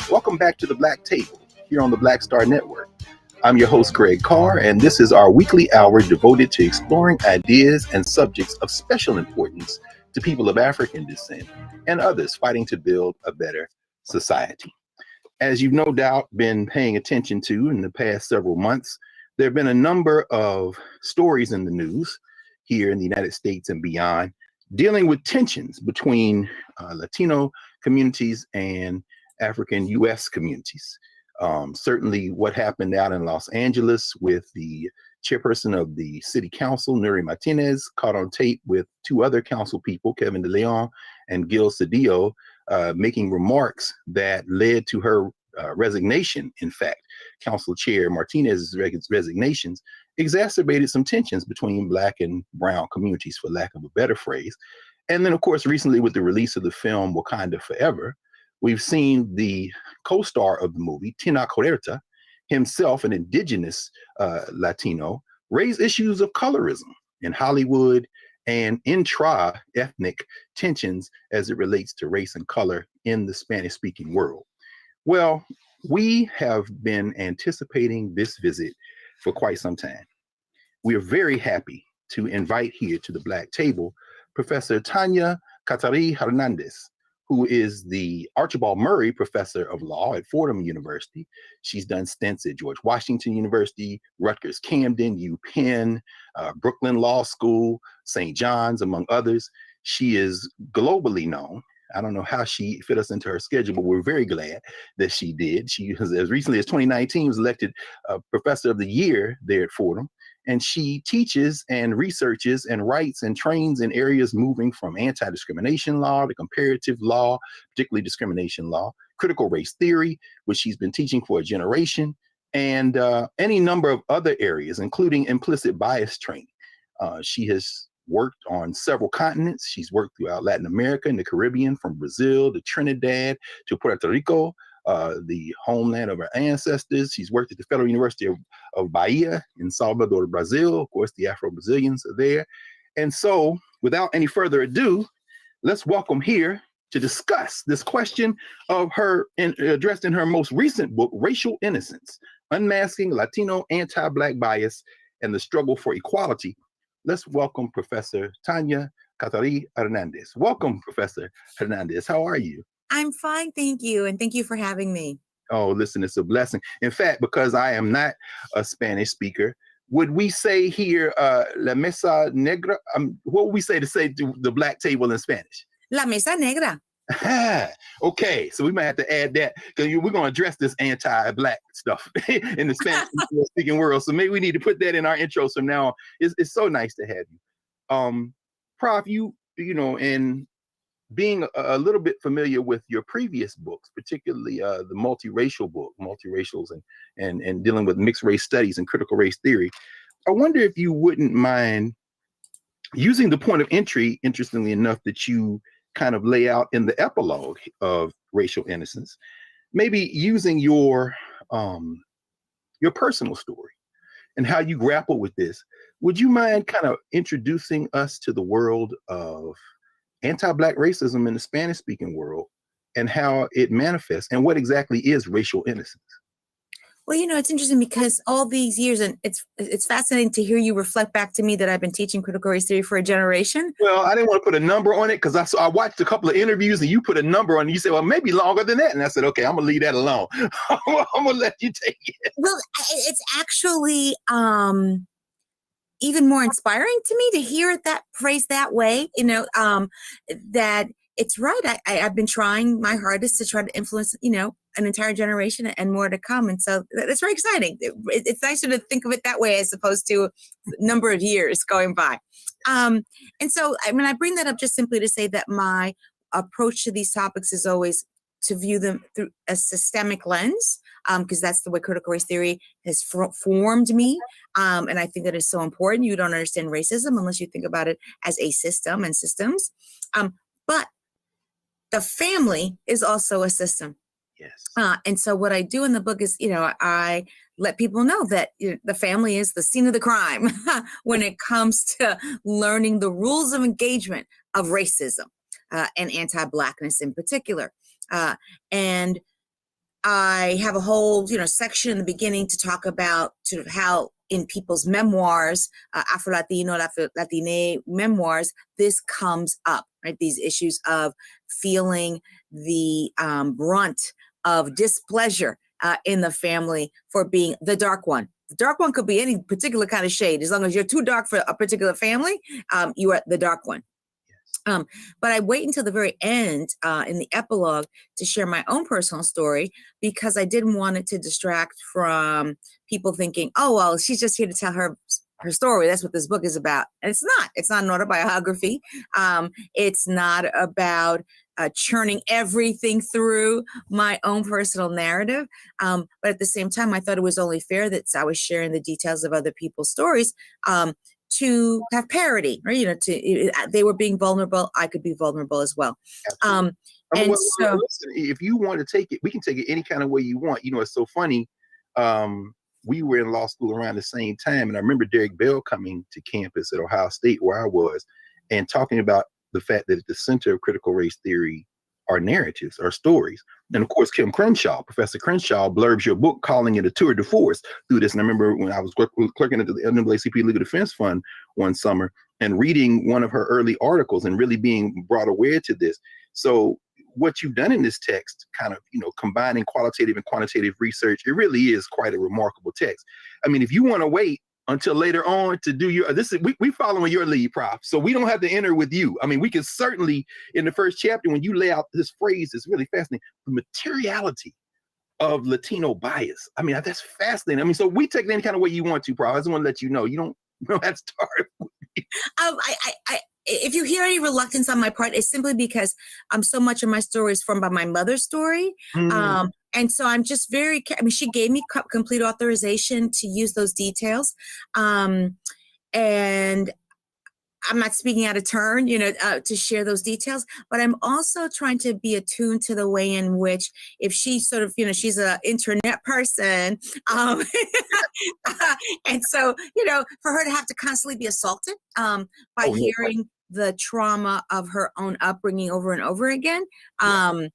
Welcome back to the Black Table here on the Black Star Network. I'm your host, Greg Carr, and this is our weekly hour devoted to exploring ideas and subjects of special importance to people of African descent, and others fighting to build a better society. As you've no doubt been paying attention to in the past several months, there have been a number of stories in the news here in the United States and beyond dealing with tensions between Latino communities and African US communities. Certainly what happened out in Los Angeles with the chairperson of the city council, Nuri Martinez, caught on tape with two other council people, Kevin De Leon and Gil Cedillo, making remarks that led to her resignation. In fact, Council Chair Martinez's resignations exacerbated some tensions between Black and brown communities, for lack of a better phrase. And then, of course, recently with the release of the film Wakanda Forever, we've seen the co-star of the movie, Tina Corerta, himself an indigenous Latino, raise issues of colorism in Hollywood and intra-ethnic tensions as it relates to race and color in the Spanish-speaking world. Well, we have been anticipating this visit for quite some time. We are very happy to invite here to the Black Table Professor Tanya Catari Hernandez, who is the Archibald Murray Professor of Law at Fordham University. She's done stints at George Washington University, Rutgers Camden, UPenn, Brooklyn Law School, St. John's, among others. She is globally known. I don't know how she fit us into her schedule, but we're very glad that she did. She was, as recently as 2019, was elected Professor of the Year there at Fordham. And she teaches and researches and writes and trains in areas moving from anti-discrimination law to comparative law, particularly discrimination law, critical race theory, which she's been teaching for a generation, and any number of other areas, including implicit bias training. She has worked on several continents. She's worked throughout Latin America and the Caribbean, from Brazil to Trinidad to Puerto Rico, the homeland of her ancestors. She's worked at the Federal University of Bahia in Salvador, Brazil. Of course, the Afro-Brazilians are there. And so, without any further ado, let's welcome here to discuss this question of her addressed in her most recent book, Racial Innocence: Unmasking Latino Anti-Black Bias and the Struggle for Equality. Let's welcome Professor Tanya Catari Hernandez. Welcome, Professor Hernandez. How are you? I'm fine, thank you. And thank you for having me. Oh, listen, it's a blessing. In fact, because I am not a Spanish speaker, would we say here, la mesa negra? What would we say to the Black Table in Spanish? La mesa negra. Okay, so we might have to add that, because we're going to address this anti-Black stuff in the Spanish-speaking world. So maybe we need to put that in our intros from now on. It's so nice to have you. Prof, you know, and being a little bit familiar with your previous books, particularly the multiracial book, Multiracials, and dealing with mixed race studies and critical race theory, I wonder if you wouldn't mind using the point of entry, interestingly enough, that you kind of lay out in the epilogue of Racial Innocence, maybe using your personal story and how you grapple with this. Would you mind kind of introducing us to the world of anti-Black racism in the Spanish-speaking world and how it manifests, and what exactly is racial innocence? Well, you know, it's interesting because all these years, and it's fascinating to hear you reflect back to me that I've been teaching critical race theory for a generation. Well, I didn't want to put a number on it because I watched a couple of interviews and you put a number on it. You said, well, maybe longer than that. And I said, okay, I'm going to leave that alone. I'm going to let you take it. Well, it's actually even more inspiring to me to hear it phrased that way, you know, that it's right. I've been trying my hardest to try to influence, you know, an entire generation and more to come. And so that's very exciting. It's nicer to think of it that way as opposed to a number of years going by. And so, I mean, I bring that up just simply to say that my approach to these topics is always to view them through a systemic lens, because that's the way critical race theory has formed me. And I think that is so important. You don't understand racism unless you think about it as a system and systems. But the family is also a system. Yes. And so what I do in the book is, you know, I let people know that the family is the scene of the crime when it comes to learning the rules of engagement of racism and anti-Blackness in particular. And I have a whole, you know, section in the beginning to talk about sort of how in people's memoirs, Afro-Latino, Latine memoirs, this comes up. right? These issues of feeling the brunt of displeasure in the family for being the dark one. The dark one could be any particular kind of shade. As long as you're too dark for a particular family, you are the dark one. But I wait until the very end in the epilogue to share my own personal story, because I didn't want it to distract from people thinking, oh, well, she's just here to tell her story. That's what this book is about. And it's not. It's not an autobiography. It's not about churning everything through my own personal narrative. But at the same time, I thought it was only fair that I was sharing the details of other people's stories to have parity, or, they were being vulnerable. I could be vulnerable as well. Listen, if you want to take it, we can take it any kind of way you want. It's so funny. We were in law school around the same time, and I remember Derek Bell coming to campus at Ohio State, where I was, and talking about the fact that at the center of critical race theory are narratives, are stories. And of course, Professor Crenshaw blurbs your book, calling it a tour de force through this. And I remember when I was clerking at the NAACP Legal Defense Fund one summer and reading one of her early articles and really being brought aware to this. So what you've done in this text, kind of, combining qualitative and quantitative research, it really is quite a remarkable text. I mean, if you want to wait until later on to do we following your lead, Prof. So we don't have to enter with you. I mean, we can certainly, in the first chapter, when you lay out this phrase, it's really fascinating, the materiality of Latino bias. I mean, that's fascinating. I mean, so we take it any kind of way you want to, Prof. I just want to let you know, you don't have to start with me. If you hear any reluctance on my part, it's simply because so much of my story is formed by my mother's story. And so I'm just she gave me complete authorization to use those details. And I'm not speaking out of turn, to share those details, but I'm also trying to be attuned to the way in which, if she sort of, she's an internet person, and so, for her to have to constantly be assaulted by hearing the trauma of her own upbringing over and over again. So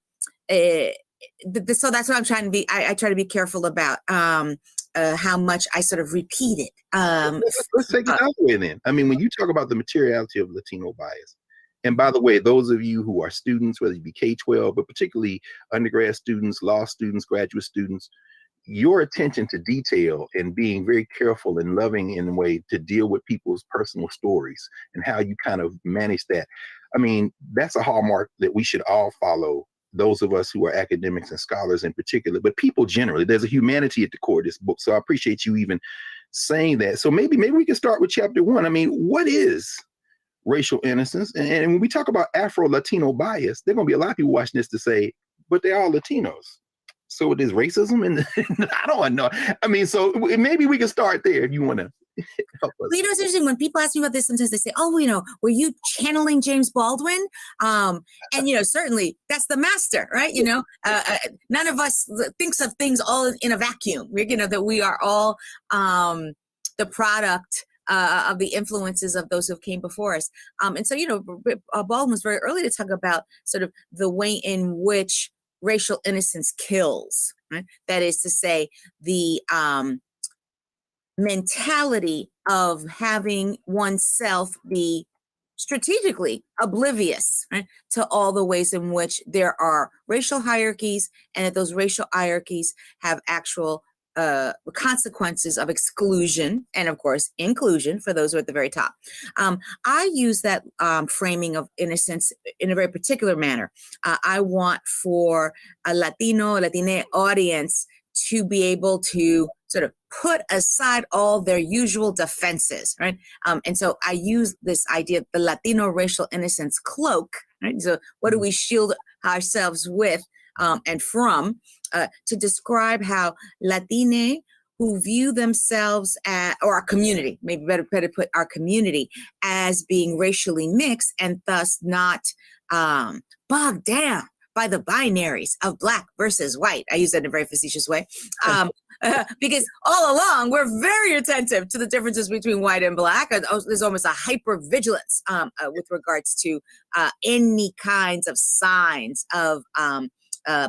that's what I'm trying to be. I try to be careful about how much I sort of repeat it. Let's take it that way then. I mean, when you talk about the materiality of Latino bias, and by the way, those of you who are students, whether you be K-12, but particularly undergrad students, law students, graduate students, your attention to detail and being very careful and loving in a way to deal with people's personal stories and how you kind of manage that. I mean, that's a hallmark that we should all follow. Those of us who are academics and scholars in particular, but people generally. There's a humanity at the core of this book. So I appreciate you even saying that. So maybe we can start with chapter 1. I mean, what is racial innocence? And when we talk about Afro-Latino bias, there are going to be a lot of people watching this to say, but they're all Latinos. So it is racism, and I don't know. I mean, so maybe we can start there if you want to help us. Well, it's interesting when people ask me about this. Sometimes they say, "Oh, were you channeling James Baldwin?" And certainly that's the master, right? None of us thinks of things all in a vacuum. That we are all the product of the influences of those who came before us. And so, Baldwin was very early to talk about sort of the way in which racial innocence kills, right? That is to say, the mentality of having oneself be strategically oblivious, right, to all the ways in which there are racial hierarchies, and that those racial hierarchies have actual consequences of exclusion and, of course, inclusion for those who are at the very top. I use that framing of innocence in a very particular manner. I want for a Latina audience to be able to sort of put aside all their usual defenses, right? And so I use this idea, the Latino racial innocence cloak, right? So what do we shield ourselves with and from, to describe how Latine who view themselves as, or our community, maybe better put our community as being racially mixed and thus not bogged down by the binaries of Black versus white. I use that in a very facetious way. Because all along, we're very attentive to the differences between white and Black. There's almost a hypervigilance with regards to any kinds of signs of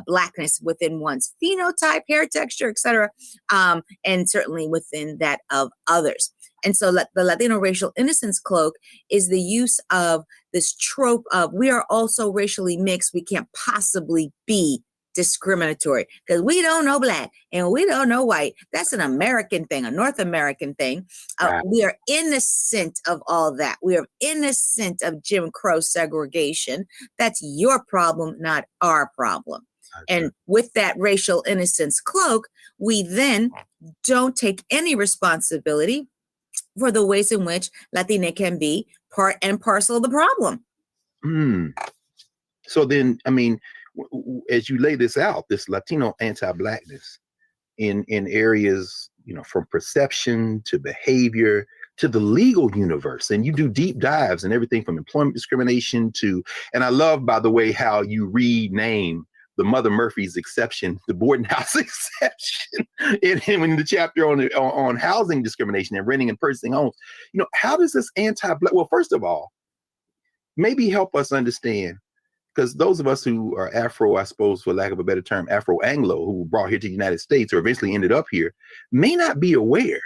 Blackness within one's phenotype, hair texture, etc., and certainly within that of others. And so the Latino racial innocence cloak is the use of this trope of we are also racially mixed. We can't possibly be discriminatory because we don't know Black and we don't know white. That's an American thing, a North American thing. Right. We are innocent of all that. We are innocent of Jim Crow segregation. That's your problem, not our problem. Okay. And with that racial innocence cloak, we then don't take any responsibility for the ways in which Latina can be part and parcel of the problem. So then, I mean, as you lay this out, this Latino anti-Blackness in areas, you know, from perception to behavior to the legal universe, and you do deep dives and everything from employment discrimination to, and I love, by the way, how you rename the Mother Murphy's exception, the boarding house exception, in the chapter on housing discrimination and renting and purchasing homes. You know, how does this anti-Black? Well, first of all, maybe help us understand, because those of us who are Afro, I suppose, for lack of a better term, Afro-Anglo, who were brought here to the United States or eventually ended up here, may not be aware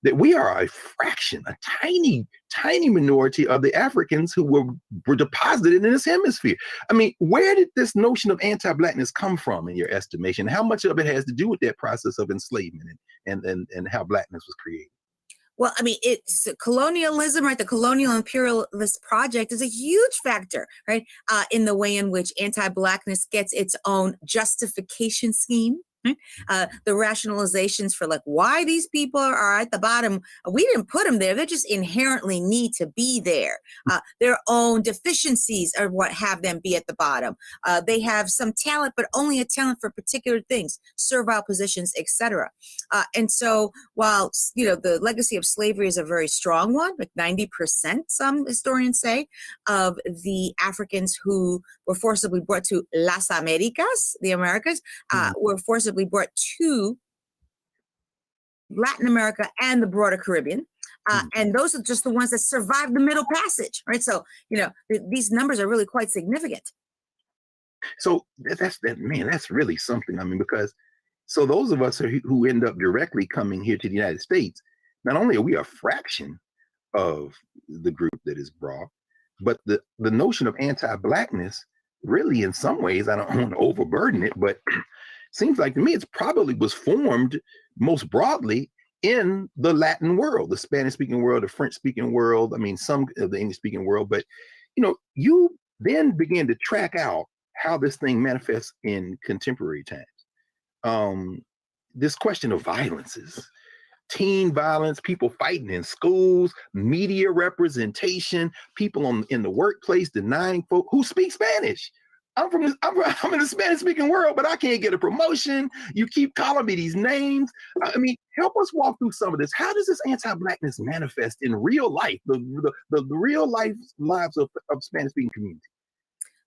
that we are a fraction, a tiny, tiny minority of the Africans who were deposited in this hemisphere. I mean, where did this notion of anti-Blackness come from in your estimation? How much of it has to do with that process of enslavement and how Blackness was created? Well, I mean, it's colonialism, right? The colonial imperialist project is a huge factor, right? In the way in which anti-Blackness gets its own justification scheme. The rationalizations for like why these people are at the bottom, we didn't put them there. They just inherently need to be there. Their own deficiencies are what have them be at the bottom. They have some talent, but only a talent for particular things, servile positions, etc. And so while, you know, the legacy of slavery is a very strong one, like 90%, some historians say, of the Africans who were forcibly brought to Las Americas, the Americas, were forcibly brought to Latin America and the broader Caribbean. And those are just the ones that survived the Middle Passage, right? So, you know, these numbers are really quite significant. So that's really something. I mean, because so those of us who end up directly coming here to the United States, not only are we a fraction of the group that is brought, but the notion of anti-Blackness really, in some ways, I don't want to overburden it, but seems like to me it's probably was formed most broadly in the Latin world, the Spanish-speaking world, the French-speaking world, I mean, some of the English-speaking world. But, you know, you then begin to track out how this thing manifests in contemporary times. This question of violences, teen violence, people fighting in schools, media representation, people in the workplace denying folk who speak Spanish. I'm in the Spanish-speaking world, but I can't get a promotion. You keep calling me these names. I mean, help us walk through some of this. How does this anti-Blackness manifest in real life, the real life lives of Spanish-speaking community?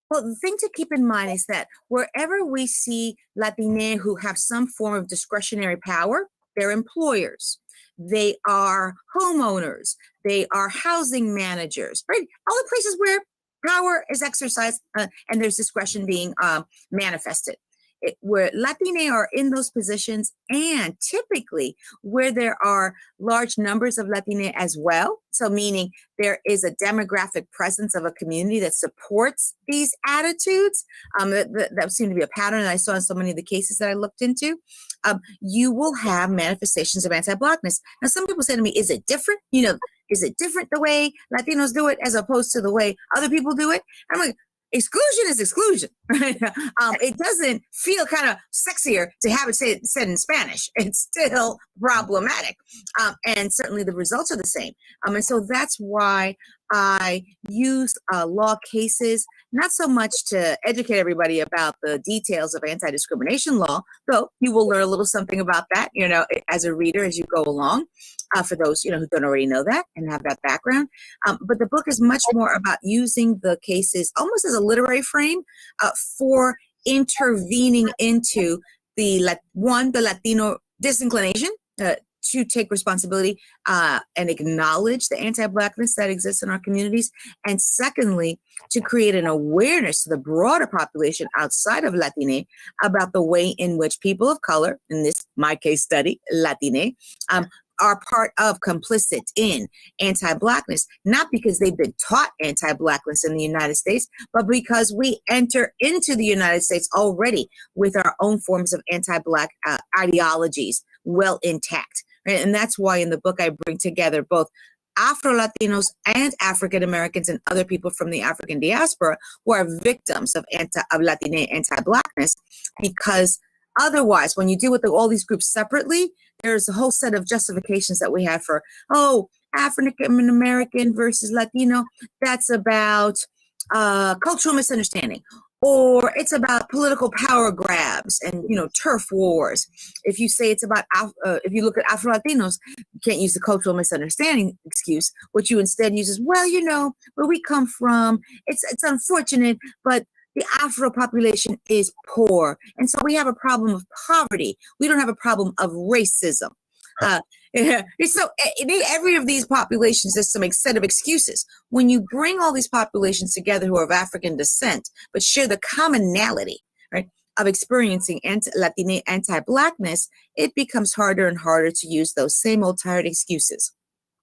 Well, the thing to keep in mind is that wherever we see Latine who have some form of discretionary power, they're employers. They are homeowners. They are housing managers, right? All the places where power is exercised and there's discretion being manifested. Where Latine are in those positions, and typically where there are large numbers of Latine as well. So meaning there is a demographic presence of a community that supports these attitudes. That seemed to be a pattern that I saw in so many of the cases that I looked into. You will have manifestations of anti-Blackness. Now, some people say to me, is it different? You know, is it different the way Latinos do it as opposed to the way other people do it? I'm like, exclusion is exclusion. It doesn't feel kind of sexier to have it said in Spanish. It's still problematic. And certainly the results are the same. And so that's why I use law cases, not so much to educate everybody about the details of anti-discrimination law, though you will learn a little something about that, you know, as a reader as you go along, for those, you know, who don't already know that and have that background. But the book is much more about using the cases almost as a literary frame for intervening into the Latino disinclination to take responsibility and acknowledge the anti-Blackness that exists in our communities. And secondly, to create an awareness to the broader population outside of Latine about the way in which people of color, in this, my case study, Latine, are part of, complicit in anti-Blackness, not because they've been taught anti-Blackness in the United States, but because we enter into the United States already with our own forms of anti-Black ideologies well intact. Right? And that's why in the book I bring together both Afro-Latinos and African-Americans and other people from the African diaspora who are victims of Latine anti-Blackness, because otherwise, when you deal with all these groups separately, there's a whole set of justifications that we have for, African American versus Latino. That's about cultural misunderstanding, or it's about political power grabs and, turf wars. If you say it's about, if you look at Afro-Latinos, you can't use the cultural misunderstanding excuse. What you instead use is, where we come from, it's unfortunate, but the Afro population is poor. And so we have a problem of poverty. We don't have a problem of racism. So every of these populations, there's some set of excuses. When you bring all these populations together who are of African descent, but share the commonality, right, of experiencing Latine anti-Blackness, it becomes harder and harder to use those same old tired excuses.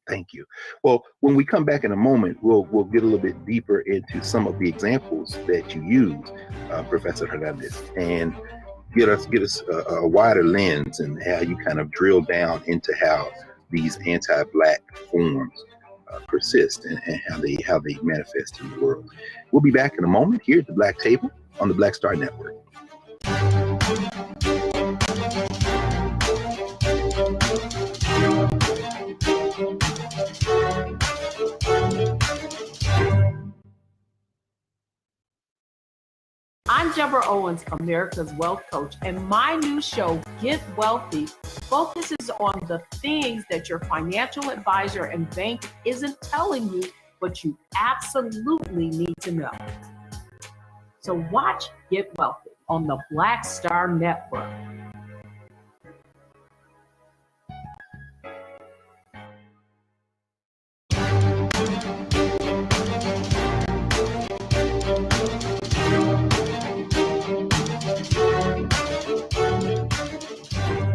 Thank you. Well, when we come back in a moment, we'll get a little bit deeper into some of the examples that you use, Professor Hernandez, and get us a wider lens and how you kind of drill down into how these anti-Black forms persist and how they manifest in the world. We'll be back in a moment here at the Black Table on the Black Star Network. I'm Deborah Owens, America's Wealth Coach, and my new show, Get Wealthy, focuses on the things that your financial advisor and bank isn't telling you, but you absolutely need to know. So watch Get Wealthy on the Black Star Network.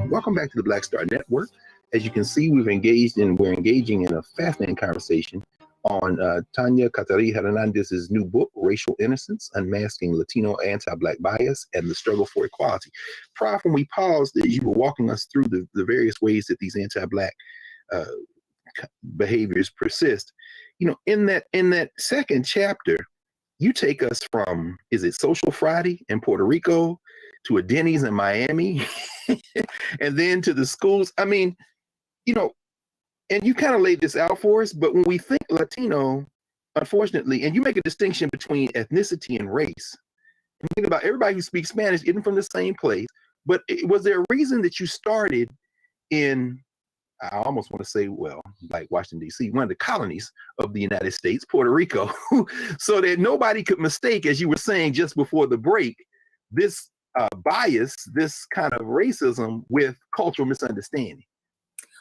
Welcome back to the Black Star Network. As you can see, we're engaging in a fascinating conversation on Tanya Catari Hernandez's new book, Racial Innocence, Unmasking Latino Anti-Black Bias and the Struggle for Equality. Prior, when we paused, you were walking us through the various ways that these anti-Black behaviors persist. In that second chapter, you take us from, is it Social Friday in Puerto Rico to a Denny's in Miami, and then to the schools. I mean, and you kind of laid this out for us, but when we think Latino, unfortunately, and you make a distinction between ethnicity and race, and think about everybody who speaks Spanish isn't from the same place, but was there a reason that you started in, I almost want to say, like Washington, D.C., one of the colonies of the United States, Puerto Rico, so that nobody could mistake, as you were saying just before the break, this bias, this kind of racism with cultural misunderstanding?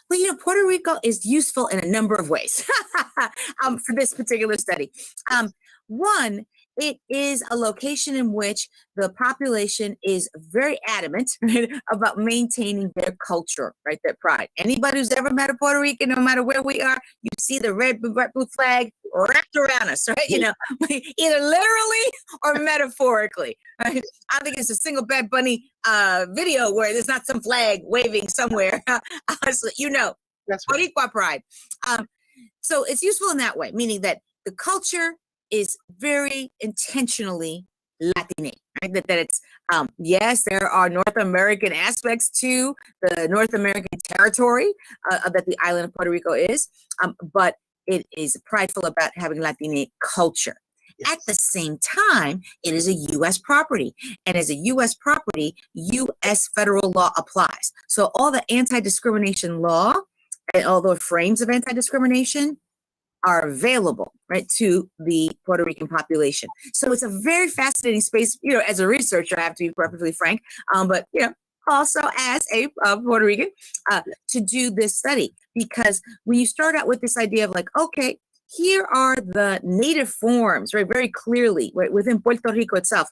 Well, Puerto Rico is useful in a number of ways for this particular study. One, it is a location in which the population is very adamant, right, about maintaining their culture, right, their pride. Anybody who's ever met a Puerto Rican, no matter where we are, you see the red boot flag wrapped around us, right? Either literally or metaphorically. Right? I think it's a single Bad Bunny video where there's not some flag waving somewhere. So, that's right. Boricua pride. So it's useful in that way, meaning that the culture is very intentionally Latine, right? That it's, yes, there are North American aspects to the North American territory that the island of Puerto Rico is, but it is prideful about having Latine culture. Yes. At the same time, it is a U.S. property. And as a U.S. property, U.S. federal law applies. So all the anti-discrimination law and all the frames of anti-discrimination are available, right, to the Puerto Rican population. So it's a very fascinating space, as a researcher, I have to be perfectly frank, but, also as a Puerto Rican to do this study, because when you start out with this idea of like, okay, here are the native forms, right, very clearly, right, within Puerto Rico itself,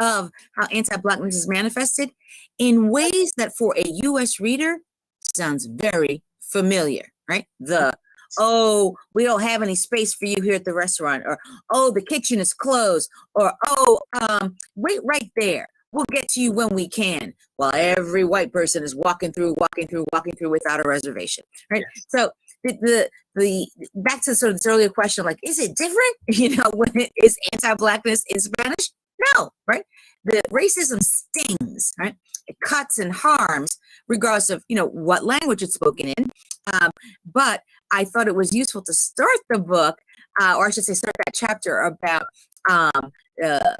of how anti-Blackness is manifested in ways that for a U.S. reader sounds very familiar, right? Oh, we don't have any space for you here at the restaurant, or, oh, the kitchen is closed, or, oh, wait right there. We'll get to you when we can. While every white person is walking through without a reservation, right? Yes. So the back to sort of this earlier question, like, is it different, when it is anti-Blackness in Spanish? No, right? The racism stings, right? It cuts and harms, regardless of, what language it's spoken in. But I thought it was useful to start the book, or I should say start that chapter about the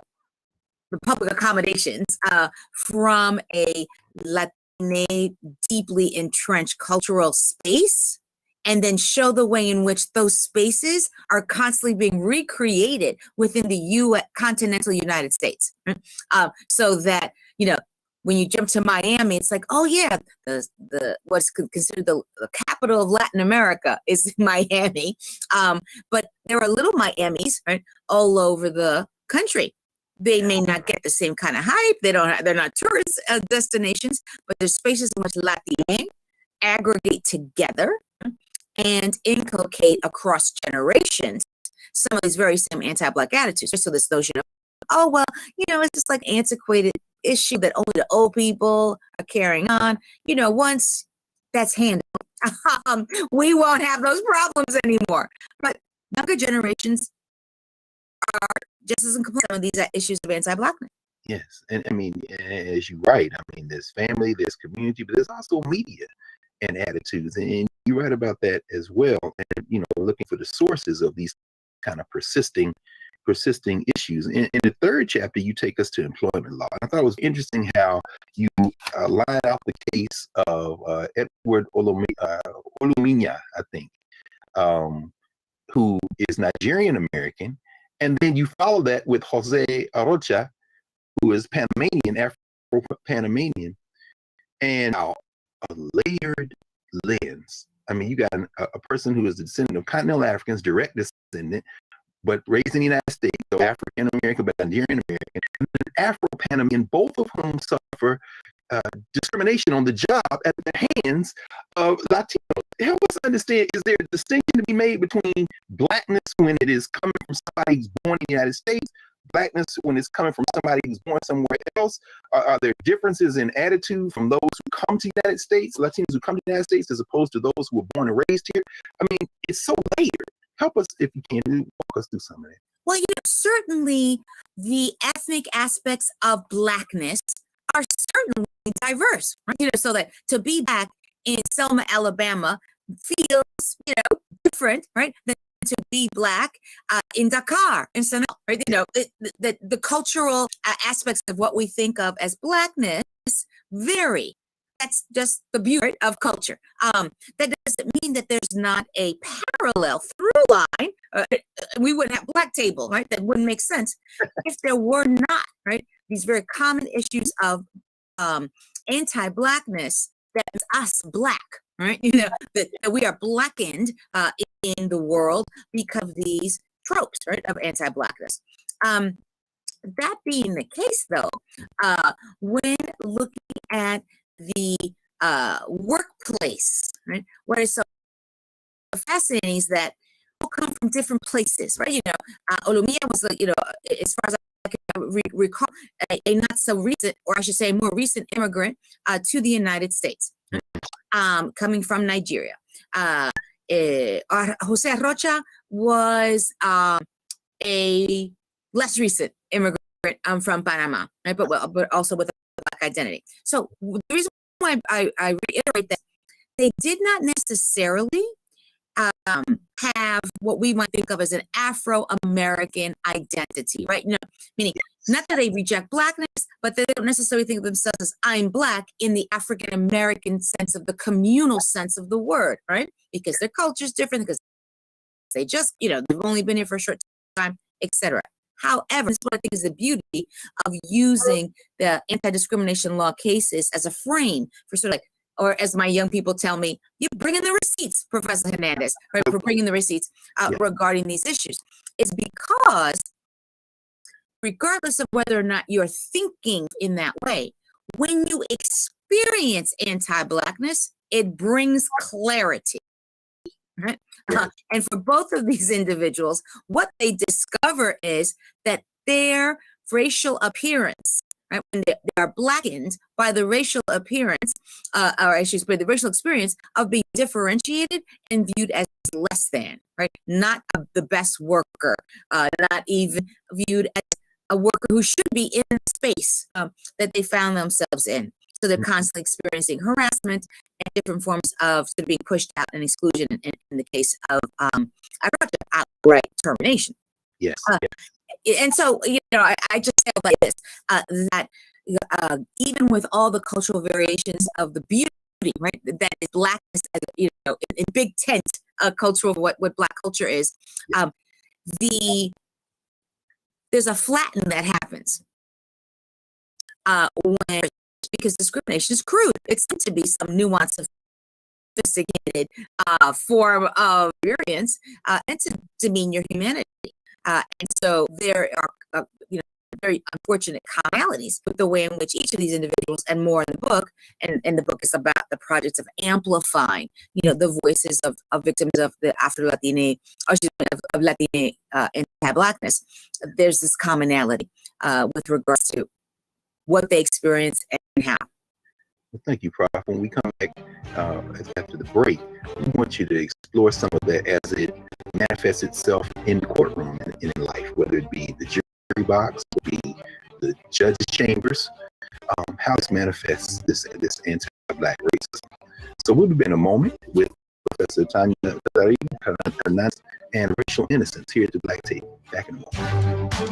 public accommodations from a Latine, deeply entrenched cultural space, and then show the way in which those spaces are constantly being recreated within the continental United States. So that, when you jump to Miami, it's like, oh yeah, the what's considered the capital of Latin America is Miami. But there are little Miamis, right, all over the country. They may not get the same kind of hype. They're not tourist destinations, but there's spaces in which Latine aggregate together and inculcate across generations some of these very same anti-Black attitudes. So this notion of, oh, well, it's just like antiquated issue that only the old people are carrying on. Once that's handled, we won't have those problems anymore. But younger generations are just as incomplete with some of these issues of anti-Blackness. Yes, and I mean, as you write, I mean, there's family, there's community, but there's also media and attitudes, and you write about that as well. And looking for the sources of these kind of persisting issues. In the third chapter, you take us to employment law. I thought it was interesting how you lined out the case of Edward Olumiya, I think, who is Nigerian American, and then you follow that with Jose Arocha, who is Panamanian, Afro-Panamanian, and a layered lens. I mean, you got a person who is a descendant of continental Africans, direct descendant, but raised in the United States, so African American, but Nigerian American, and Afro-Panamanian, both of whom suffer discrimination on the job at the hands of Latinos. Help us understand, is there a distinction to be made between Blackness when it is coming from somebody who's born in the United States, Blackness when it's coming from somebody who's born somewhere else? Are there differences in attitude from those who come to the United States, Latinos who come to the United States, as opposed to those who were born and raised here? I mean, it's so layered. Help us, if you can, walk us through some of that. Well, certainly the ethnic aspects of Blackness are certainly diverse, right? So that to be Black in Selma, Alabama feels, different, right, than to be Black in Dakar, in Senegal, right? The cultural aspects of what we think of as Blackness vary. That's just the beauty of culture. That doesn't mean that there's not a parallel through line. We wouldn't have Black Table, right? That wouldn't make sense if there were not, right, these very common issues of anti-Blackness that is us Black, right? That we are blackened in the world because of these tropes, right, of anti-Blackness. That being the case, though, when looking at the workplace, right, what is so fascinating is that people come from different places, right? Olumiya was, as far as I can recall, a not so recent, or I should say more recent immigrant to the United States, coming from Nigeria. Jose Arrocha was a less recent immigrant from Panama, right? But also with a Black identity. So the reason why I reiterate that they did not necessarily have what we might think of as an Afro-American identity, right? Meaning not that they reject Blackness, but they don't necessarily think of themselves as I'm Black in the African-American sense of the communal sense of the word, right? Because their culture is different, because they just, they've only been here for a short time, etc. However, this is what I think is the beauty of using the anti-discrimination law cases as a frame for sort of like, or as my young people tell me, you bring in the receipts, Professor Hernandez, right, for bringing the receipts regarding these issues. It's because regardless of whether or not you're thinking in that way, when you experience anti-Blackness, it brings clarity. Right? And for both of these individuals, what they discover is that their racial appearance, right, when they are blackened by the racial appearance, or I should say the racial experience of being differentiated and viewed as less than, right, not the best worker, not even viewed as a worker who should be in the space that they found themselves in. So they're constantly experiencing harassment and different forms of sort of being pushed out and exclusion in the case of outright termination. Yes. And so, I just say like this, that even with all the cultural variations of the beauty, right, that is Blackness, in big tent culture of what Black culture is, there's a flatten that happens when, because discrimination is crude. It's meant to be some nuance of sophisticated form of experience and to demean your humanity. And so there are, very unfortunate commonalities with the way in which each of these individuals, and more in the book, and the book is about the projects of amplifying, the voices of victims of the Afro-Latina, of Latina anti-Blackness. There's this commonality with regards to what they experience and how. Well, thank you, Prof. When we come back after the break, we want you to explore some of that as it manifests itself in the courtroom and in life, whether it be the jury box, be the judge's chambers, how it manifests this anti-Black racism. So we'll be in a moment with Professor Tanya Hernandez and racial innocence here at the Black Table. Back in a moment.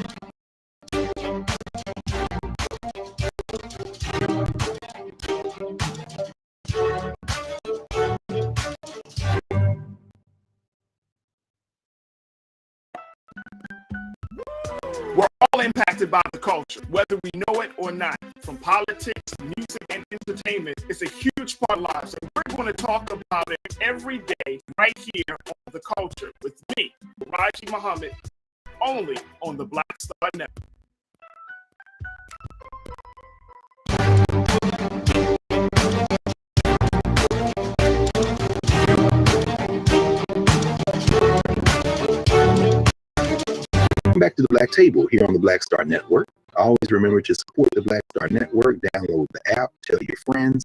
We're all impacted by the culture, whether we know it or not. From politics, music, and entertainment, it's a huge part of lives. And we're going to talk about it every day right here on The Culture with me, Raji Muhammad, only on the Black Star Network. Welcome back to the Black Table here on the Black Star Network. Always remember to support the Black Star Network. Download the app, tell your friends.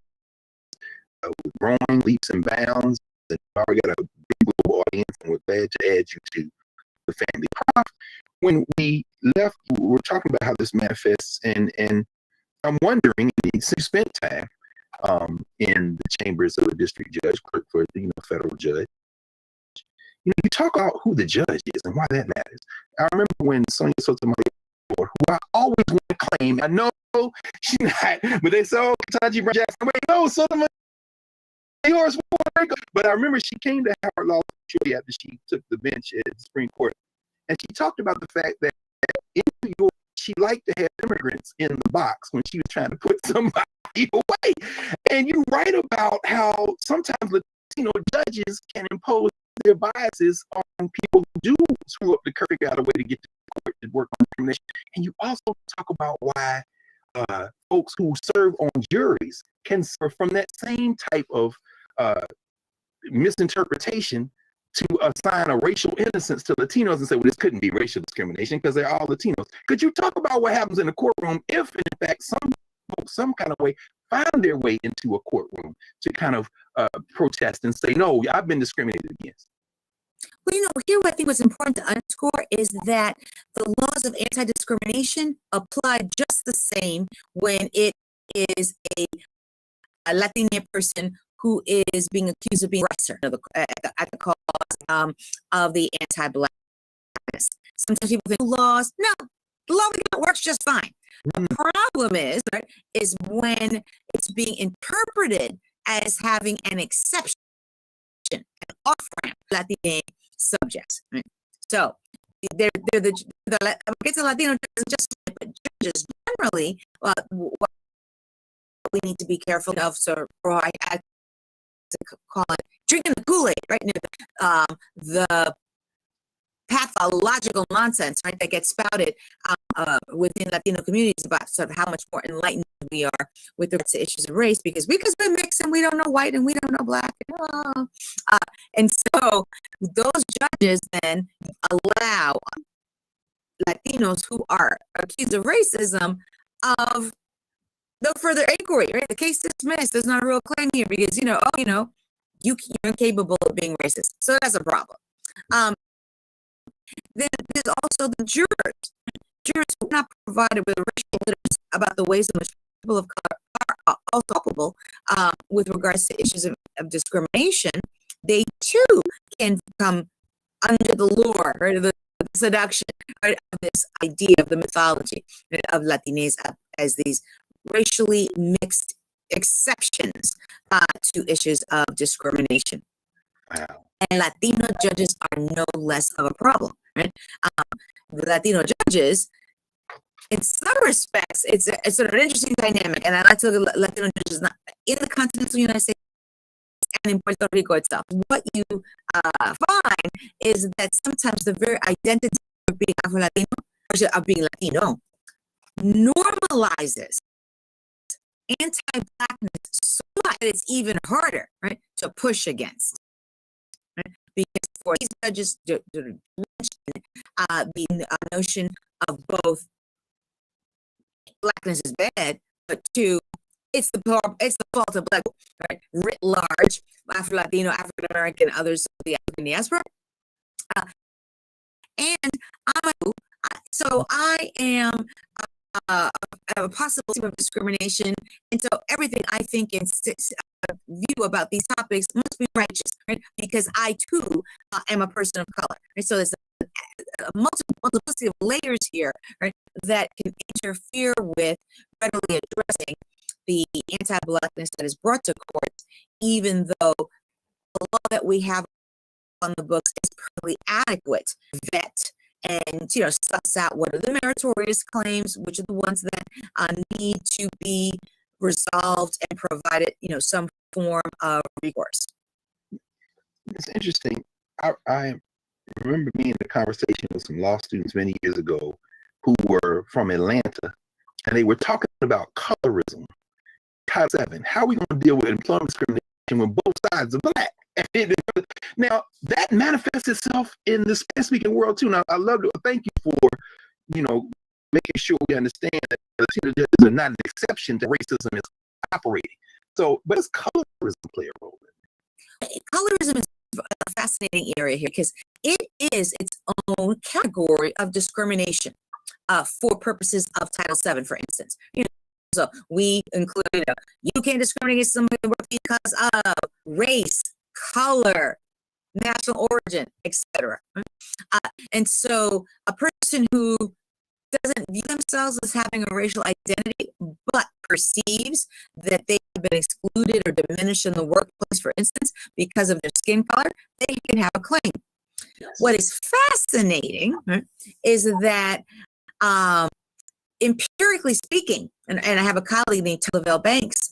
We're growing leaps and bounds. We already got a big global audience, and we're glad to add you to the family. Prof, when we left, we were talking about how this manifests, and I'm wondering, since you spent time in the chambers of a district judge, clerk for federal judge, you talk about who the judge is and why that matters. I remember when Sonia Sotomayor, who I always want to claim, I know she's not, but they said, oh, Ketanji Brown Jackson, wait, no, Sotomayor is Puerto Rico. But I remember she came to Howard Law shortly after she took the bench at the Supreme Court, and she talked about the fact that in New York, she liked to have immigrants in the box when she was trying to put somebody away. And you write about how sometimes Latino judges can impose their biases on people who do screw up the curve, figure out a way to get to court to work on discrimination. And you also talk about why folks who serve on juries can suffer from that same type of misinterpretation to assign a racial innocence to Latinos and say, well, this couldn't be racial discrimination because they're all Latinos. Could you talk about what happens in the courtroom if, in fact, some folks, some kind of way, find their way into a courtroom to kind of protest and say, no, I've been discriminated against? Well, here what I think was important to underscore is that the laws of anti-discrimination apply just the same when it is a Latina person who is being accused of being aggressor at the cause of the anti-Blackness. Sometimes people think laws, no, the law works just fine. The problem is when it's being interpreted as having an exception, an off-ramp Latina subjects. Right? So it's a Latino just but judges generally. What we need to be careful of, so or I to call it drinking the Kool-Aid, right? The pathological nonsense, right, that gets spouted within Latino communities about sort of how much more enlightened we are with regards to issues of race, because we mix and we don't know white and we don't know black. And so those judges then allow Latinos who are accused of racism of no further inquiry, right? The case dismissed. There's not a real claim here because, you're incapable of being racist. So that's a problem. Then there's also the jurors. Jurors who are not provided with racial literacy about the ways in which people of color are also culpable with regards to issues of discrimination. They too can come under the lure, right, of the seduction, right, of this idea of the mythology, right, of Latinx as these racially mixed exceptions to issues of discrimination. Wow. And Latino judges are no less of a problem, right? The Latino judges, in some respects, it's sort of an interesting dynamic, and I like to look at Latino judges not in the continental United States and in Puerto Rico itself. What you find is that sometimes the very identity of being Afro-Latino, of being Latino, normalizes anti-Blackness so much that it's even harder, right, to push against. Right? Because for these judges to mention the notion of both Blackness is bad, but two, it's the fault of Black, right, writ large, Afro-Latino, African-American, others of the African diaspora. And I am a possibility of discrimination, and so everything I think and view about these topics must be righteous, right? Because I too am a person of color, right? So there's a multiplicity of layers here, right, that can interfere with readily addressing the anti-Blackness that is brought to court, even though the law that we have on the books is perfectly adequate vet and suss out what are the meritorious claims, which are the ones that need to be resolved and provided some form of recourse. It's interesting. I remember being in a conversation with some law students many years ago who were from Atlanta, and they were talking about colorism. Title VII. How are we going to deal with employment discrimination when both sides are Black? Now that manifests itself in the Spanish-speaking world too. Now I love to thank you for making sure we understand that Latino judges are not an exception to racism is operating. So, but does colorism play a role in it? Colorism is a fascinating area here because it is its own category of discrimination for purposes of Title VII, for instance. So we include you can't discriminate against somebody because of race, color, national origin, etc. And so a person who doesn't view themselves as having a racial identity, but perceives that they have been excluded or diminished in the workplace, for instance, because of their skin color, they can have a claim. Yes. What is fascinating is that empirically speaking, and I have a colleague named Lavelle Banks,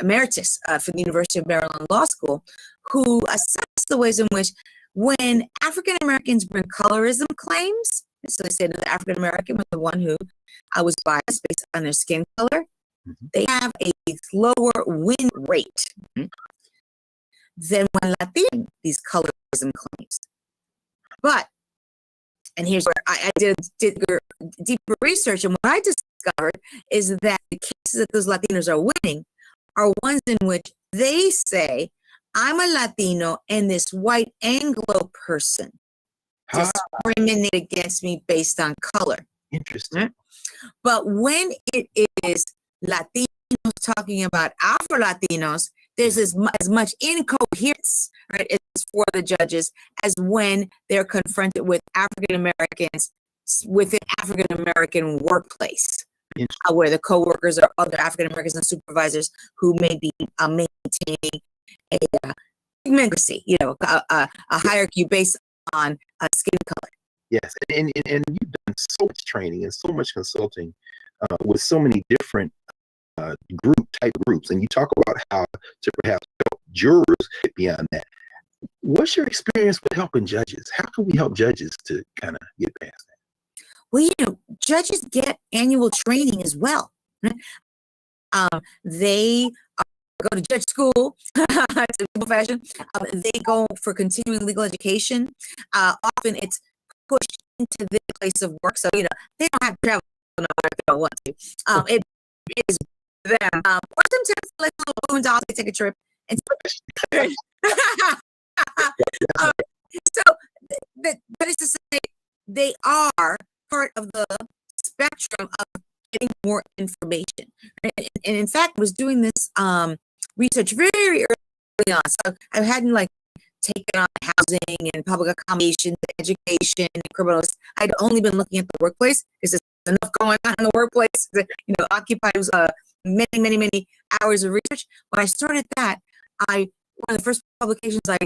emeritus for the University of Maryland Law School, who assessed the ways in which when African Americans bring colorism claims, so they say that the African American was the one who was biased based on their skin color, they have a lower win rate than when Latino these colorism claims. But, and here's where I did deeper research, and what I discovered is that the cases that those Latinos are winning are ones in which they say, I'm a Latino and this white Anglo person discriminate against me based on color. Interesting. But when it is Latinos talking about Afro-Latinos, there's as much incoherence, right, as for the judges as when they're confronted with African Americans within African American workplace, where the co-workers are other African Americans and supervisors who may be maintaining a pigmency, a hierarchy based on skin color. Yes, and you've done so much training and so much consulting with so many different type groups, and you talk about how to perhaps help jurors get beyond that. What's your experience with helping judges? How can we help judges to kind of get past that? Well, judges get annual training as well. They go to judge school, it's a profession. They go for continuing legal education. Often it's pushed into their place of work, so they don't have to travel if they don't want to. It is them, or sometimes like little boondocks, they take a trip. And so, but it's to say they are part of the spectrum of getting more information. And in fact, I was doing this research very early on. So I hadn't taken on housing and public accommodations, education, and criminals. I'd only been looking at the workplace because there's enough going on in the workplace that occupies many hours of research. When I started that, one of the first publications I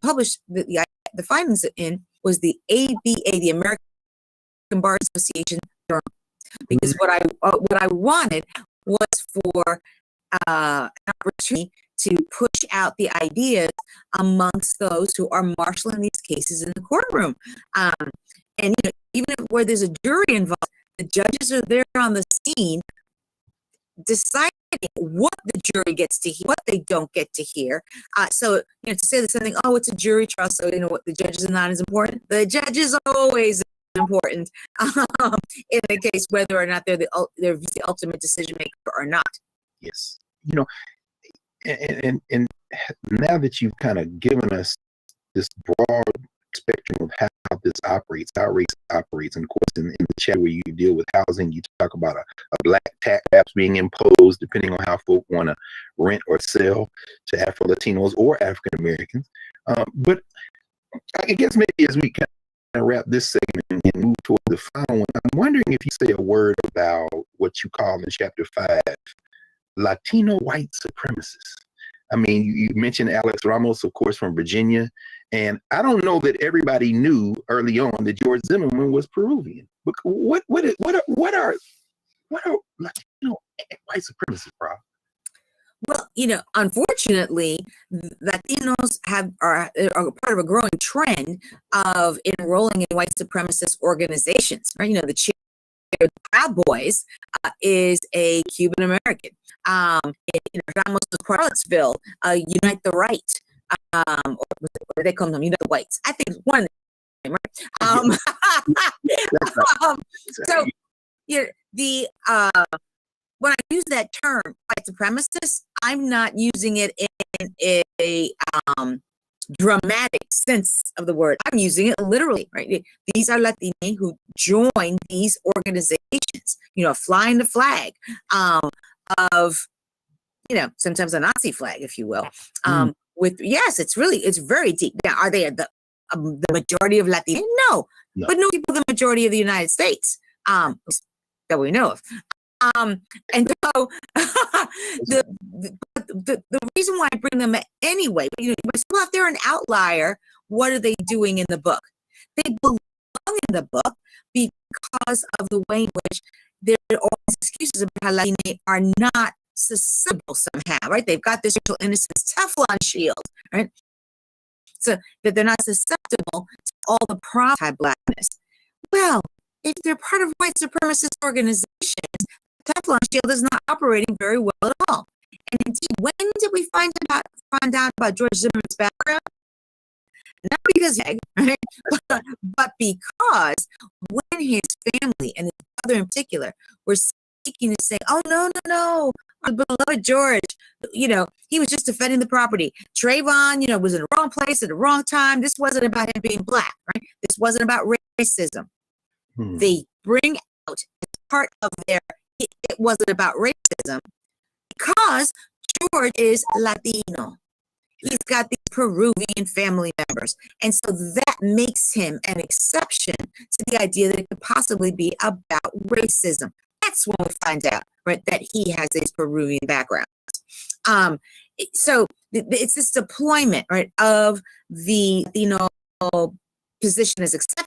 published the findings in was the ABA, the American Bar Association journal, because what I wanted was for an opportunity to push out the ideas amongst those who are marshaling these cases in the courtroom. And even where there's a jury involved, the judges are there on the scene deciding what the jury gets to hear, what they don't get to hear. So to say that something, it's a jury trial, so what the judges are not as important. The judge is always important in the case, whether or not they're the ultimate decision maker or not. Yes, and now that you've kind of given us this broad spectrum of how this operates, how race operates, and of course in the chat where you deal with housing, you talk about a black tax perhaps being imposed depending on how folk want to rent or sell to Afro-Latinos or African Americans. But I guess maybe as we kind of wrap this segment and move toward the final one, I'm wondering if you say a word about what you call in chapter 5 Latino white supremacists. I mean, you mentioned Alex Ramos, of course, from Virginia, and I don't know that everybody knew early on that George Zimmerman was Peruvian. But what are Latino white supremacists, Rob? Well, unfortunately, Latinos are part of a growing trend of enrolling in white supremacist organizations, right? The chair of the Proud Boys is a Cuban American. Ramos of Charlottesville, Unite the Right, or they call them Unite the Whites. I think it's one of them, right? So when I use that term, white supremacist, I'm not using it in a dramatic sense of the word. I'm using it literally, right? These are Latinos who join these organizations, flying the flag of, sometimes a Nazi flag, if you will. It's very deep. Now, are they the majority of Latinos? No, but no people the majority of the United States that we know of. And so the reason why I bring them anyway, well, if they're an outlier, what are they doing in the book? They belong in the book because of the way in which there are all these excuses about how Latinos are not susceptible somehow, right? They've got this racial innocence Teflon shield, right? So that they're not susceptible to all the problems of Blackness. Well, if they're part of white supremacist organizations, Teflon shield is not operating very well at all. And indeed, when did we find out about George Zimmerman's background? Not because, right? but because when his family and his mother in particular were seeking to say, "Oh no, our beloved George, he was just defending the property. Trayvon, was in the wrong place at the wrong time. This wasn't about him being Black, right? This wasn't about racism." They bring out as part of their it wasn't about racism because George is Latino. He's got these Peruvian family members. And so that makes him an exception to the idea that it could possibly be about racism. That's when we find out, right, that he has this Peruvian background. So it's this deployment, right, of the Latino position as exception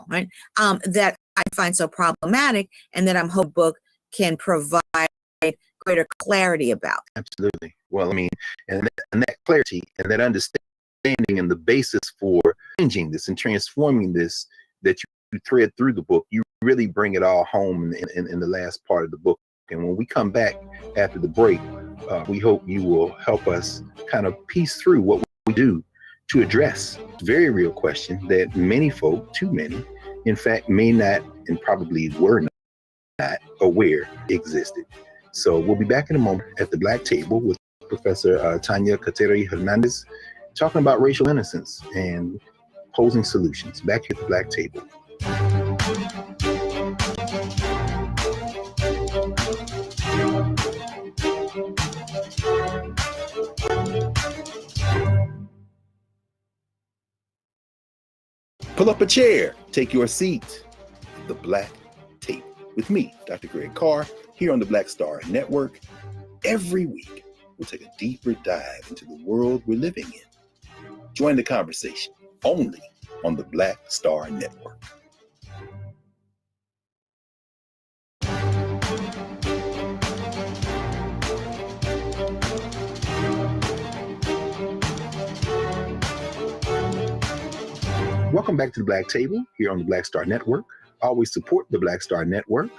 right? That I find so problematic, and that I'm hope book can provide greater clarity about. Absolutely. Well, I mean, and that clarity and that understanding and the basis for changing this and transforming this that you thread through the book, you really bring it all home in the last part of the book. And when we come back after the break, we hope you will help us kind of piece through what we do to address a very real question that many folk, too many, in fact, may not and probably were not aware existed. So we'll be back in a moment at the Black Table with Professor Tanya Kateri Hernandez, talking about racial innocence and posing solutions. Back at the Black Table. Pull up a chair, take your seat. The Black Table with me, Dr. Greg Carr, here on the Black Star Network. Every week, we'll take a deeper dive into the world we're living in. Join the conversation only on the Black Star Network. Welcome back to the Black Table here on the Black Star Network. Always support the Black Star Network.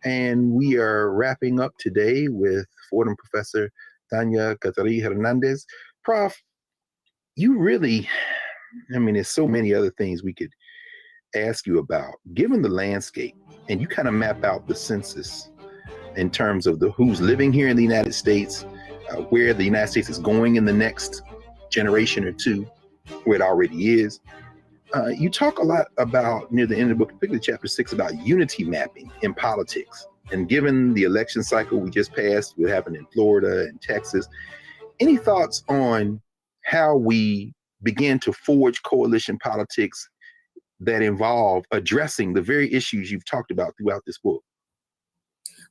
And we are wrapping up today with Fordham Professor Tanya Kateri Hernandez. Prof, you really, I mean, there's so many other things we could ask you about. Given the landscape, and you kind of map out the census in terms of who's living here in the United States, where the United States is going in the next generation or two, where it already is. You talk a lot about, near the end of the book, particularly chapter 6, about unity mapping in politics. And given the election cycle we just passed, what happened in Florida and Texas, any thoughts on how we begin to forge coalition politics that involve addressing the very issues you've talked about throughout this book?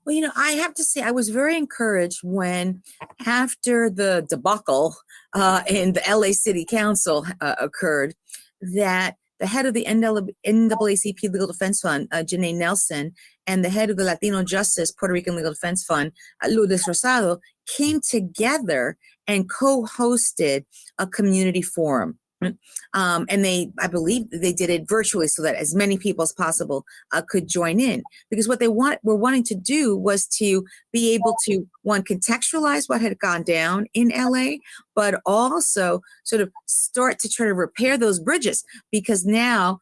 Well, I have to say I was very encouraged when, after the debacle in the LA City Council occurred, that the head of the NAACP Legal Defense Fund, Janae Nelson, and the head of the Latino Justice Puerto Rican Legal Defense Fund, Lourdes Rosado, came together and co-hosted a community forum. And I believe they did it virtually so that as many people as possible could join in, because what they were wanting to do was to be able to, one, contextualize what had gone down in LA, but also sort of start to try to repair those bridges, because now,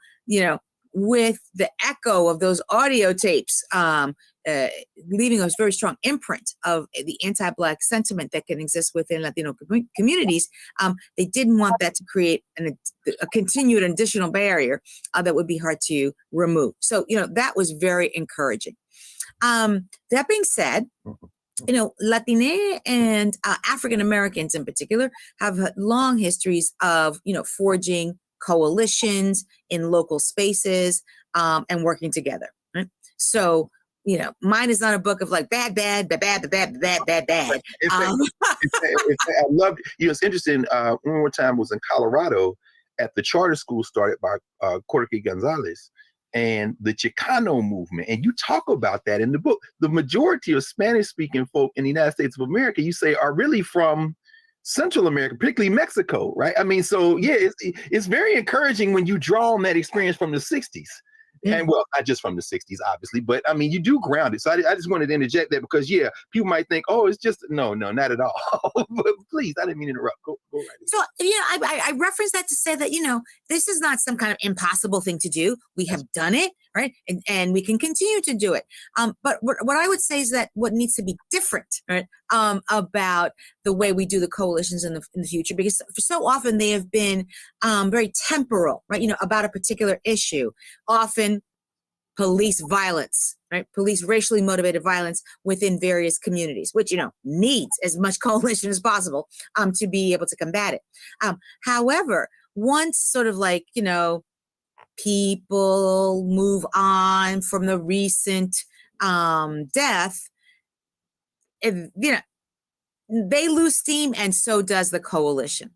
with the echo of those audio tapes, leaving a very strong imprint of the anti-Black sentiment that can exist within Latino communities, they didn't want that to create a continued additional barrier that would be hard to remove. So, that was very encouraging. That being said, Latine and African Americans in particular have had long histories of, forging coalitions in local spaces and working together. Right? So, mine is not a book of like bad. I loved, it's interesting. One more time was in Colorado at the charter school started by Jorge Gonzalez and the Chicano movement. And you talk about that in the book. The majority of Spanish speaking folk in the United States of America, you say, are really from Central America, particularly Mexico, right? I mean, so yeah, it's very encouraging when you draw on that experience from the 60s. And well, not just from the 60s, obviously, but I mean, you do ground it. So I just wanted to interject that because, yeah, people might think, oh, it's just, no, not at all. But please, I didn't mean to interrupt. Go right ahead. So, I reference that to say that, this is not some kind of impossible thing to do. We have done it, right? And we can continue to do it. But what I would say is that what needs to be different, right, about the way we do the coalitions in the future, because so often they have been very temporal, right? About a particular issue, often police violence, right? Police racially motivated violence within various communities, which, needs as much coalition as possible to be able to combat it. However, once sort of like, people move on from the recent death, they lose steam, and so does the coalition.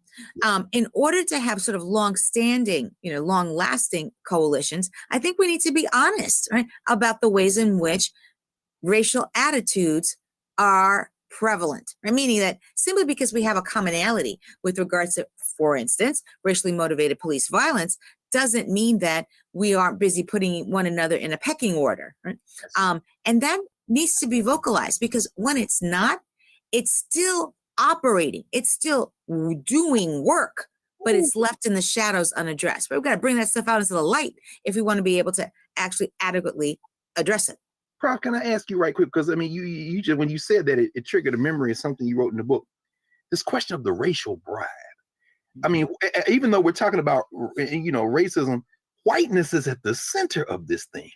In order to have sort of long-standing, long-lasting coalitions, I think we need to be honest, right, about the ways in which racial attitudes are prevalent, right? Meaning that simply because we have a commonality with regards to, for instance, racially motivated police violence, doesn't mean that we aren't busy putting one another in a pecking order, right? And that needs to be vocalized, because when it's not, it's still operating, it's still doing work, but it's left in the shadows unaddressed. But we've got to bring that stuff out into the light if we want to be able to actually adequately address it. Prof, can I ask you right quick? Because I mean, you just, when you said that, it triggered a memory of something you wrote in the book. This question of the racial bribe. I mean, even though we're talking about, racism, whiteness is at the center of this thing.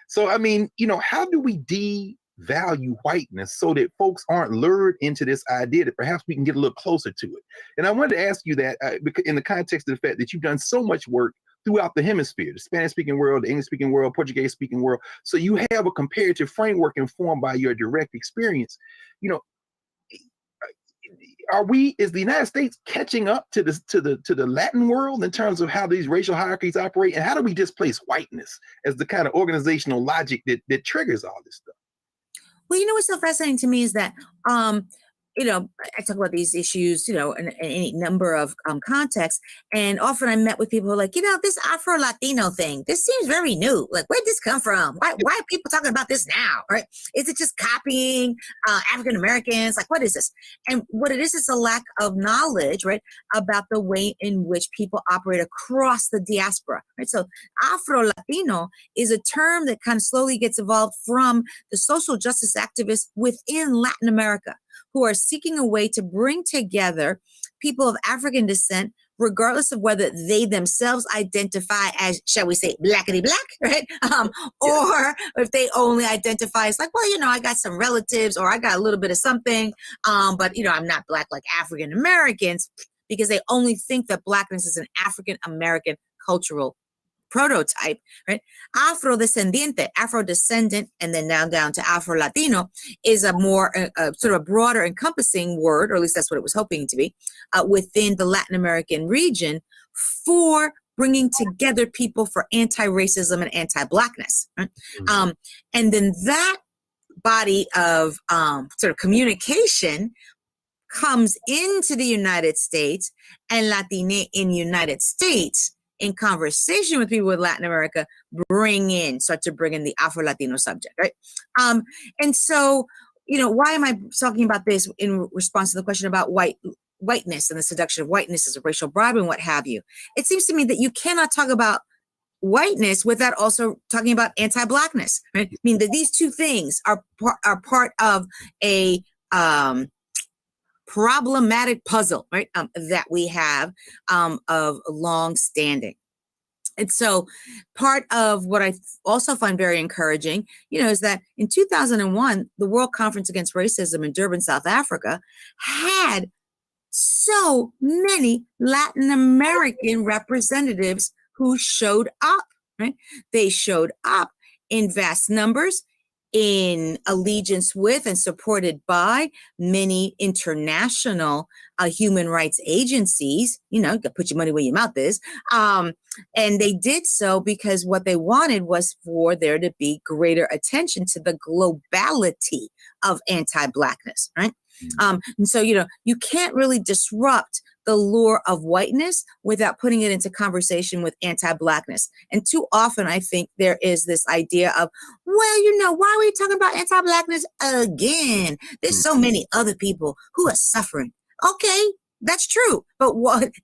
So, I mean, how do we devalue whiteness so that folks aren't lured into this idea that perhaps we can get a little closer to it? And I wanted to ask you that in the context of the fact that you've done so much work throughout the hemisphere, the Spanish-speaking world, the English-speaking world, Portuguese-speaking world. So you have a comparative framework informed by your direct experience. Is the United States catching up to the Latin world in terms of how these racial hierarchies operate? And how do we displace whiteness as the kind of organizational logic that triggers all this stuff? Well, what's so fascinating to me is that, I talk about these issues, in any number of contexts. And often I'm met with people who are like, this Afro-Latino thing, this seems very new. Like, where'd this come from? Why are people talking about this now? Right? Is it just copying African Americans? Like, what is this? And what it is a lack of knowledge, right, about the way in which people operate across the diaspora. Right? So Afro-Latino is a term that kind of slowly gets evolved from the social justice activists within Latin America, who are seeking a way to bring together people of African descent, regardless of whether they themselves identify as, shall we say, blackity black, right? Or if they only identify as like, well, I got some relatives, or I got a little bit of something, but, I'm not black like African Americans, because they only think that blackness is an African American cultural prototype, right? Afrodescendiente, Afro-descendant, and then down to Afro-Latino is a more sort of a broader encompassing word, or at least that's what it was hoping to be, within the Latin American region for bringing together people for anti-racism and anti-Blackness. Right? Mm-hmm. And then that body of sort of communication comes into the United States, and Latine in United States, in conversation with people with Latin America, start to bring in the Afro-Latino subject, right? And so, why am I talking about this in response to the question about whiteness and the seduction of whiteness as a racial bribe and what have you? It seems to me that you cannot talk about whiteness without also talking about anti-Blackness, right? I mean, that these two things are part of a problematic puzzle, right? That we have of long standing. And so part of what I also find very encouraging, is that in 2001, the World Conference Against Racism in Durban, South Africa, had so many Latin American representatives who showed up, right? They showed up in vast numbers, in allegiance with and supported by many international human rights agencies. You can put your money where your mouth is. And they did so because what they wanted was for there to be greater attention to the globality of anti-Blackness, right? And so, you can't really disrupt the lure of whiteness without putting it into conversation with anti-Blackness. And too often, I think there is this idea of, well, why are we talking about anti-Blackness again? There's so many other people who are suffering. Okay, that's true. But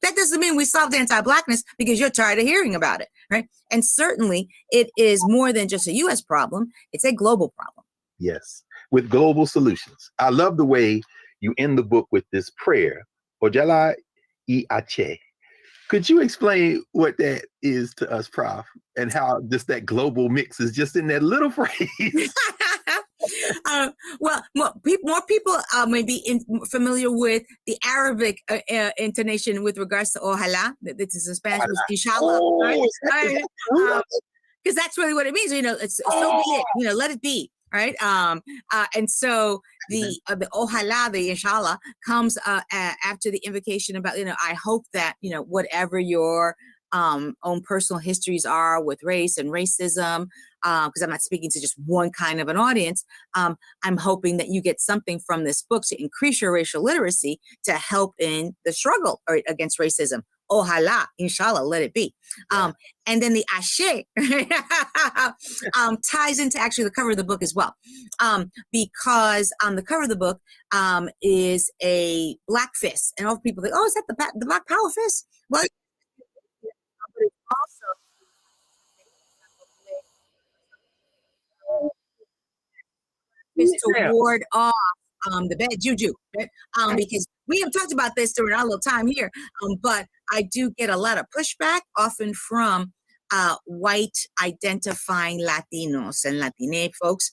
that doesn't mean we solved anti-Blackness because you're tired of hearing about it, right? And certainly, it is more than just a U.S. problem. It's a global problem. Yes, with global solutions. I love the way you end the book with this prayer, Ojala y Ache. Could you explain what that is to us, Prof, and how just that global mix is just in that little phrase? Well, more people may be familiar with the Arabic intonation with regards to Ojalá. This is in Spanish, Inshallah. Oh, right? Because that's really what it means. It's so be it. Let it be. right? And so the ojalá, the inshallah, comes after the invocation about, I hope that, whatever your own personal histories are with race and racism, because I'm not speaking to just one kind of an audience, I'm hoping that you get something from this book to increase your racial literacy to help in the struggle against racism. Ojalá, inshallah, let it be. And then the ashe ties into actually the cover of the book as well, because on the cover of the book is a black fist, and all people think, oh, is that the Black Power fist? Well, but it's also is to ward off the bad juju, right? Because we have talked about this during our little time here, but I do get a lot of pushback, often from white identifying Latinos and Latine folks.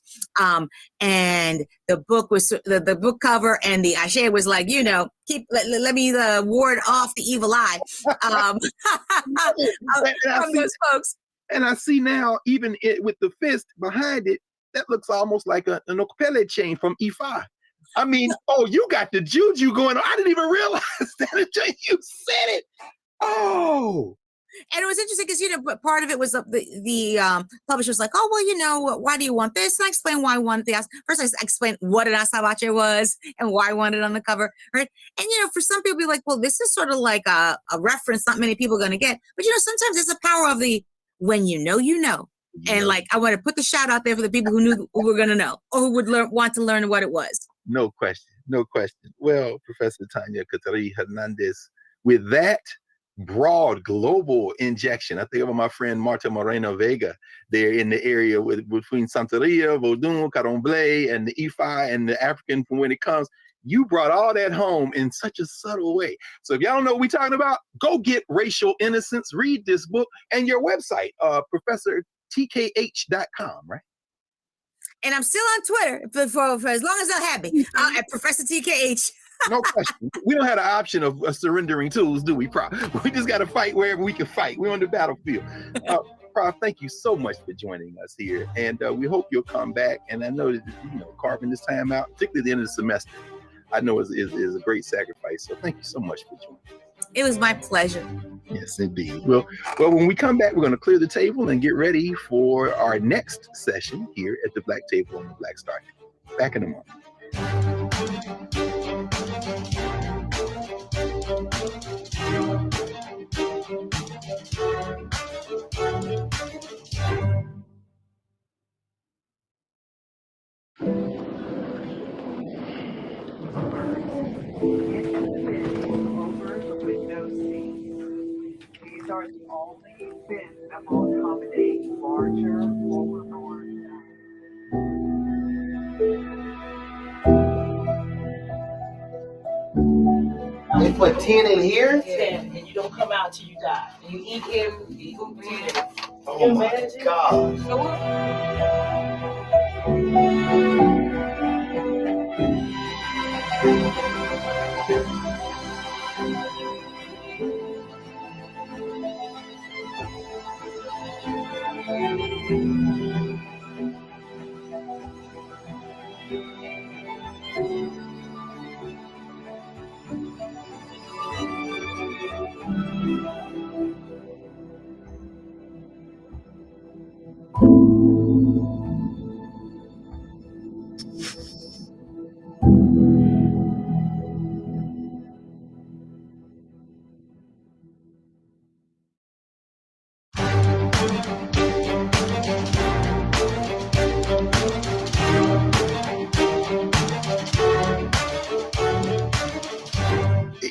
And the book was the book cover, and the ashe was like, let me ward off the evil eye from those folks. And I see now, even with the fist behind it, that looks almost like an Okpele chain from Ifa. I mean, oh, you got the juju going on. I didn't even realize that until you said it. Oh. And it was interesting because, but part of it was the publisher was like, oh, well, why do you want this? And I explained why I wanted the first. I explained what an azabache was and why I wanted it on the cover, right? And for some people, be like, well, this is sort of like a reference not many people are going to get. But sometimes it's the power of the when you know. And like, I want to put the shout out there for the people who were going to know, or who would want to learn what it was. No question. Well, Professor Tanya Catari Hernandez, with that broad global injection, I think of my friend Marta Moreno Vega there in the area between Santeria, Vodun, Caromblé, and the Ifa and the African from when it comes. You brought all that home in such a subtle way. So if y'all don't know what we're talking about, go get Racial Innocence, read this book, and your website, ProfessorTKH.com, right? And I'm still on Twitter for as long as they'll have me, at Professor TKH. No question. We don't have the option of surrendering tools, do we, Prof? We just got to fight wherever we can fight. We're on the battlefield. Prof, thank you so much for joining us here. And we hope you'll come back. And I know that, carving this time out, particularly at the end of the semester, I know is a great sacrifice. So thank you so much for joining us. It was my pleasure. Yes, indeed. Well, when we come back, we're going to clear the table and get ready for our next session here at the Black Table on the Black Star. Back in a moment. These are the only bins that will accommodate larger overboard. They put 10 in here? 10, and you don't come out till you die. And you eat every 10. Oh my God.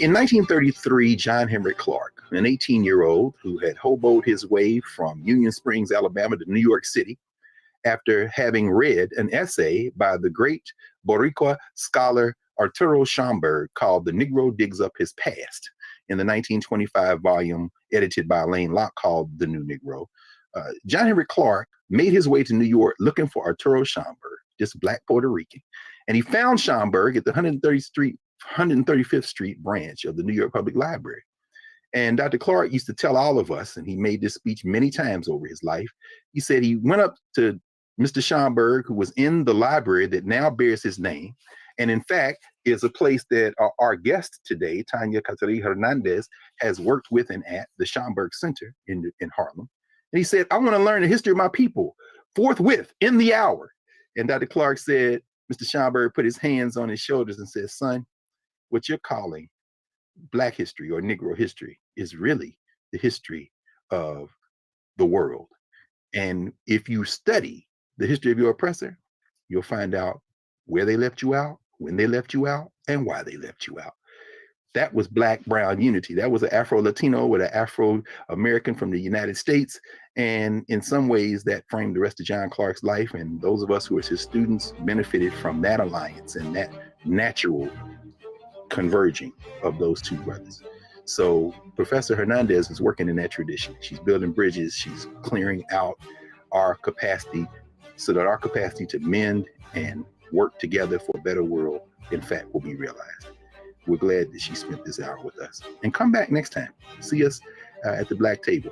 In 1933, John Henry Clark, an 18-year-old who had hoboed his way from Union Springs, Alabama to New York City after having read an essay by the great Boricua scholar Arturo Schomburg called The Negro Digs Up His Past in the 1925 volume edited by Alain Locke called The New Negro. John Henry Clark made his way to New York looking for Arturo Schomburg, this Black Puerto Rican, and he found Schomburg at the 135th Street branch of the New York Public Library. And Dr. Clark used to tell all of us, and he made this speech many times over his life, he said he went up to Mr. Schomburg, who was in the library that now bears his name, and in fact is a place that our guest today, Tanya Catari Hernandez, has worked with and at the Schomburg Center in Harlem. And he said, I want to learn the history of my people forthwith in the hour. And Dr. Clark said, Mr. Schomburg put his hands on his shoulders and said, son, what you're calling Black history or Negro history is really the history of the world. And if you study the history of your oppressor, you'll find out where they left you out, when they left you out, and why they left you out. That was Black-Brown unity. That was an Afro-Latino with an Afro-American from the United States. And in some ways that framed the rest of John Clark's life. And those of us who were his students benefited from that alliance and that natural converging of those two brothers. So Professor Hernandez is working in that tradition. She's building bridges. She's clearing out our capacity so that our capacity to mend and work together for a better world, in fact, will be realized. We're glad that she spent this hour with us. And come back next time. See us at the Black Table.